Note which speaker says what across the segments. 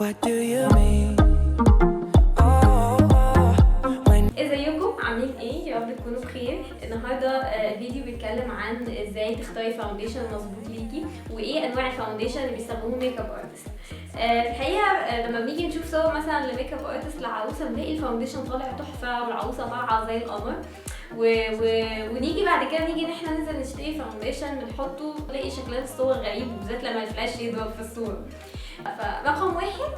Speaker 1: What do you mean?
Speaker 2: ازيكم عاملين ايه؟ يا رب تكونوا بخير. النهارده الفيديو بيتكلم عن ازاي تختاري فاونديشن مظبوط ليكي وايه انواع الفاونديشن اللي بيستخدموه ميك اب ارتست. الحقيقه لما بنيجي نشوف صور مثلا لميك اب ارتست لعروسه بنلاقي الفاونديشن طالع تحفه والعروسه طالعه زي القمر ونيجي بعد كده نيجي ان احنا ننزل نشتري فاونديشن بنحطه نلاقي شكلها الصور غريب، وبالذات لما الفلاش يضرب في الصوره. فرقم واحد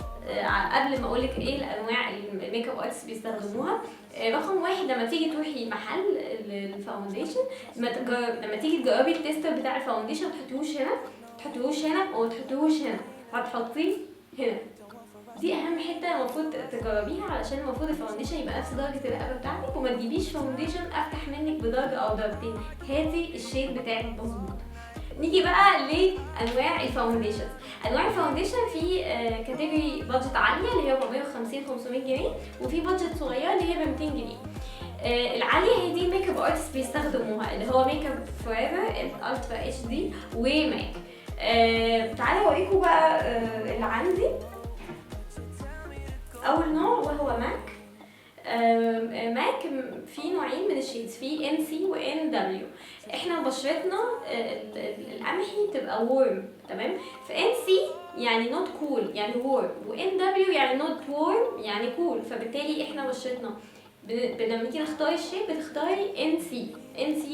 Speaker 2: قبل ما اقولك ايه الانواع الميك اب ارتست بيستخدموها، رقم واحد لما تيجي تروحي محل الفاونديشن لما تيجي تجربي التيستر بتاع الفاونديشن تحطيهوش هنا وما تحطيهوش هنا، هتحطيه هنا. دي اهم حته المفروض تجربيها علشان المفروض الفاونديشن يبقى نفس درجه الرقبه بتاعتك، وما تجيبيش فاونديشن افتح منك بدرجه او درجتين، هاتي الشيد بتاعك مظبوط. نيجي بقى لانواع الفاونديشن. انواع الفاونديشن في كاتيجوري بادجت عاليه اللي هي 450 500 جنيه، وفي بادجت صغيره اللي هي ب 200 جنيه. العاليه هي دي الميك اب ارتست بيستخدموها، اللي هو ميك اب فوريفر، الترا اتش دي، وماك. تعالوا اوريكم بقى اللي عندي. اول نوع وهو ماك. ماك في نوعين من الشيدز، في ان سي وان دبليو. احنا بشرتنا القمحي بتبقى وورم، تمام؟ فان سي يعني نوت كول يعني وورم، وان دبليو يعني نوت وورم يعني كول. فبالتالي احنا بشرتنا لما نيجي نختار الشيد بتختاري ان سي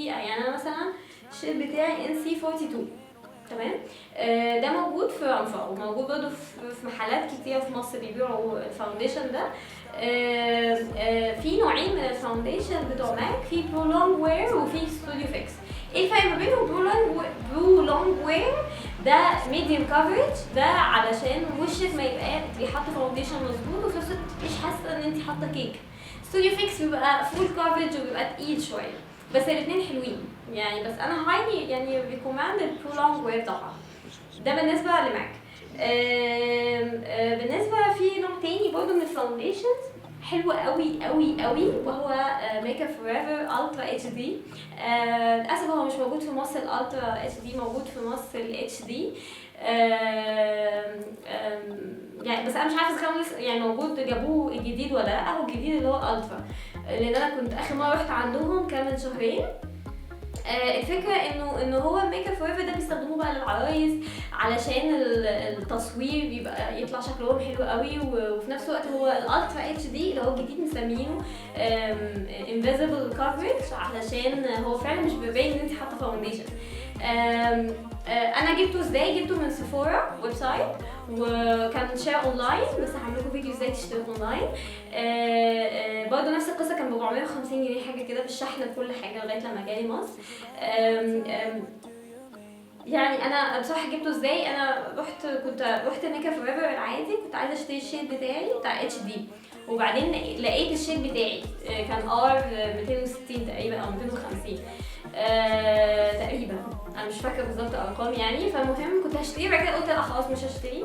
Speaker 2: يعني انا مثلا الشيد بتاعي ان سي 42، تمام؟ ده موجود في رنفة وموجود برضه في محلات كتير في مصر بيبيعوا الفاونديشن ده. في نوعين من الفاونديشن بتوع ماك، في برو لونج وير وفي ستوديو فيكس. ايه الفرق ما بينهم؟ برو لونج وير ده ميديوم كفرج، ده علشان وشك ما يبقى تبقي حاطه فاونديشن مظبوط وفي نفس الوقت مش حاسه ان انت حاطه كيك. ستوديو فيكس بيبقى فول كفرج وبيبقى تقيل شويه، بس الاثنين حلوين يعني، بس انا هايلي يعني ريكومند البرو لونج وير طبعا. ده بالنسبه لماك. بالنسبه في نوع تاني برضه من الفاونديشنز حلو قوي قوي قوي، وهو ميك اب فوريفر الترا اتش دي. للاسف هو مش موجود في مصر الالترا اتش دي، موجود في مصر الاتش دي. يعني بس انا مش عارفه اذا كان لسه يعني موجود، جابوه الجديد ولا لا. هو الجديد اللي هو الالترا، لان انا كنت اخر مره رحت عندهم كان من شهرين. الفكره انه هو ميك اب فوريفر ده بيستخدموه بقى للعرايس علشان التصوير يبقى يطلع شكلهم حلو قوي، وفي نفس الوقت هو الالترا اتش دي اللي هو الجديد مسمينه انفيزبل كفرج، علشان هو فعلا مش بيبين ان انت حاطه فاونديشن. انا جبته ازاي؟ جبته من سيفورا ويب سايت، وكان شير اونلاين، بس هعمل لكم فيديو ازاي تشتري اونلاين. برضه نفس القصه، كان ب 450 جنيه حاجه كده بالشحن بكل حاجه لغايه لما جالي مصر. يعني انا بصراحه جبته ازاي؟ انا رحت ميك اب فوريفر العادي، كنت عايزه اشتري الشيد بتاعي بتاع اتش دي، وبعدين لقيت الشيد بتاعي كان ار 260 تقريبا او 250 تقريبا، انا مش فاكره بالظبط ارقام يعني. فالمهم كنت هشتريه، بعد كده قلت لا خلاص مش هشتريه.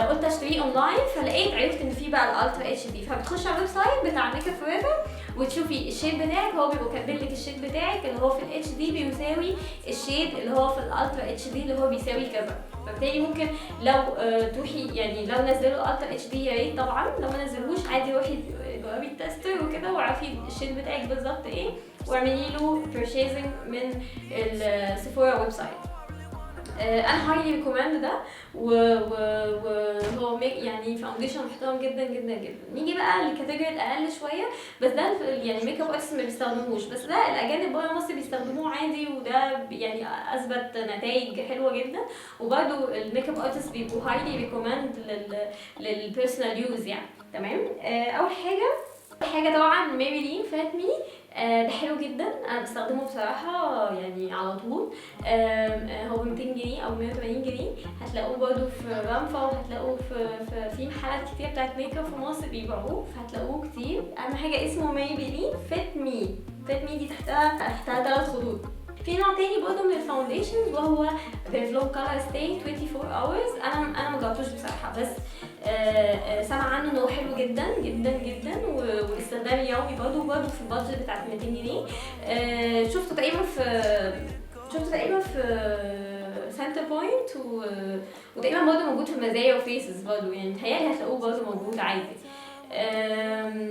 Speaker 2: قلت اشتريه اونلاين، عرفت ان في بقى الالترا اتش دي. فبتخش على الويب سايت بتاع ميك اب فوريفر وتشوفي الشيد بتاعك، هو بيبقى كاتب لك الشيد بتاعك اللي هو في الاتش دي بيساوي الشيد اللي هو في الالترا اتش دي اللي هو بيساوي كذا. فبالتالي ممكن لو تروحي يعني لو نزلوا الالترا اتش دي يا ريت طبعا، لو ما نزلوش عادي روحي جربي التستر وكده واعرفي الشيد بتاعك بالظبط ايه، واعملي له purchasing من السيفورا ويب سايت. انا هايلي ريكومند ده، وهو يعني فاونديشن محترم جدا جدا جدا. نيجي بقى للكاتيجوري الاقل شويه، بس ده يعني ميك اب ارتست ما بيستخدموش، بس ده الاجانب بره مصر بيستخدموه عادي، وده يعني اثبت نتائج حلوه جدا. وبرده الميك اب ارتست بيبقوا هايلي ريكومند للبيرسونال يوز يعني، تمام؟ اول حاجه طبعا ميبلين فات مي. ده حلو جدا، انا بستخدمه بصراحه يعني على طول. هو ب 200 جنيه او 180 جنيه، هتلاقوه برده في رنفة، وهتلاقوه في محلات كتير بتاعت ميك اب في مصر بيبيعوه، فهتلاقوه كتير. اهم حاجه اسمه ميبلين فات مي دي تحتها 3 خطوط. في نوع تاني برضه من الفاونديشنز وهو ريفلون كولر ستاي 24 hours. انا ما جربتوش بصراحه، بس سامعه عنه ان هو حلو جدا جدا جدا واستخدام يومي برضه في البادجت بتاعت 200 جنيه. شفته تقريبا في سنتر بوينت وتقريبا برضه موجود في مزايا وفيسز برضه، يعني متهيألي هتلاقوه برضه موجود عادي.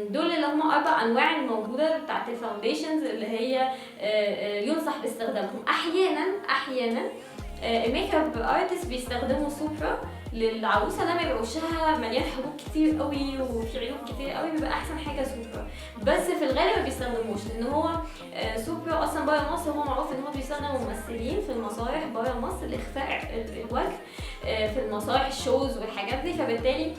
Speaker 2: دول اللي هم 4 انواع الموجوده بتاعت الفاونديشنز اللي هي ينصح باستخدامهم. احيانا الميك اب ارتست بيستخدموا سوبرا للعروسه لما يبقى وشها مليان حبوب كتير قوي وفي عيوب كتير قوي، بيبقى احسن حاجه سوبرا. بس في الغالب ما بيستخدموش، لان هو سوبرا اصلا بره مصر هو معروف ان هو بيستخدم ممثلين في المسارح بره مصر لاخفاء الوجه في المسارح الشوز والحاجات دي، فبالتالي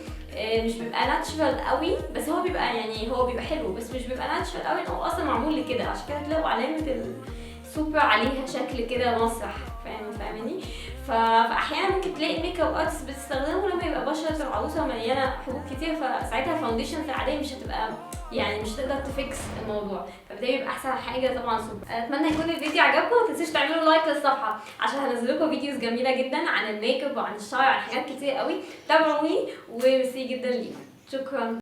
Speaker 2: مش بيبقى ناتشرال قوي، بس هو بيبقى يعني هو بيبقى حلو بس مش بيبقى ناتشرال قوي، هو اصلا معمول لكده. عشان كده تلاقوا علامه السوبرا عليها شكل كده مسرح، فاهماني؟ فاحيانا ممكن تلاقي ميك اب ارتست بتستخدمه لما يبقى بشره العروسه مليانه حبوب كتير، فساعتها الفاونديشنز العاديه مش هتبقى يعني مش تقدر تفكس الموضوع، فبالتالي يبقى احسن حاجه طبعا سوبر. اتمنى يكون الفيديو عجبكم، ما تنسوش تعملوا لايك للصفحه عشان هنزل لكم فيديوز جميله جدا عن الميك اب وعن الشعر وعن حاجات كتير قوي. تابعوني وميرسي جدا ليكم، شكرا.